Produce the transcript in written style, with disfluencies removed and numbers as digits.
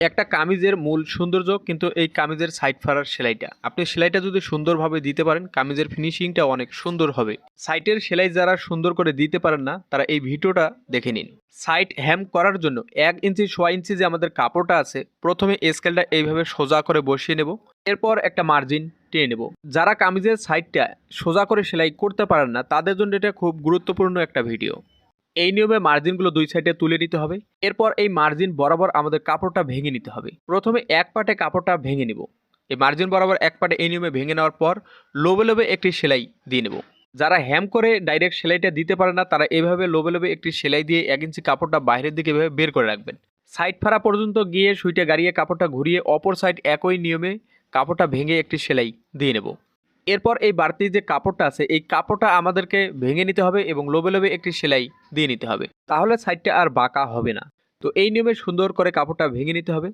একটা কামিজের মূল সৌন্দর্য কিন্তু এই কামিজের সাইড ফাড়ার সেলাইটা। আপনি সেলাইটা যদি সুন্দরভাবে দিতে পারেন, কামিজের ফিনিশিংটা অনেক সুন্দর হবে। সাইটের সেলাই যারা সুন্দর করে দিতে পারেন না, তারা এই ভিডিওটা দেখে নিন। সাইড হ্যাম করার জন্য 1 ইঞ্চি 6 ইঞ্চি যে আমাদের কাপড়টা আছে, প্রথমে স্কেলটা এইভাবে সোজা করে বসিয়ে নেব। এরপর একটা মার্জিন টেনে নেব। যারা কামিজের সাইডটা সোজা করে সেলাই করতে পারেন না, তাদের জন্য এটা খুব গুরুত্বপূর্ণ একটা ভিডিও। এই নিয়মে মার্জিনগুলো দুই সাইডে তুলে নিতে হবে। এরপর এই মার্জিন বরাবর আমাদের কাপড়টা ভেঙে নিতে হবে। প্রথমে এক পাটে কাপড়টা ভেঙে নিব। এই মার্জিন বরাবর এক পাটে এই নিয়মে ভেঙে নেওয়ার পর লোবে লোবে একটি সেলাই দিয়ে নেব। যারা হ্যাম করে ডাইরেক্ট সেলাইটা দিতে পারে না, তারা এভাবে লোবে লোবে একটি সেলাই দিয়ে 1 ইঞ্চি কাপড়টা বাইরের দিকে এভাবে বের করে রাখবেন। সাইড ফাড়া পর্যন্ত গিয়ে সুইটা গাড়িয়ে কাপড়টা ঘুরিয়ে অপর সাইড একই নিয়মে কাপড়টা ভেঙে একটি সেলাই দিয়ে নেব। এরপর এই বাড়তি যে কাপড়টা আছে, এই কাপড়টা আমাদেরকে ভেঙে নিতে হবে এবং লোবে লোবে একটি সেলাই দিয়ে নিতে হবে। তাহলে সাইডটা আর বাঁকা হবে না। তো এই নিয়মে সুন্দর করে কাপড়টা ভেঙে নিতে হবে।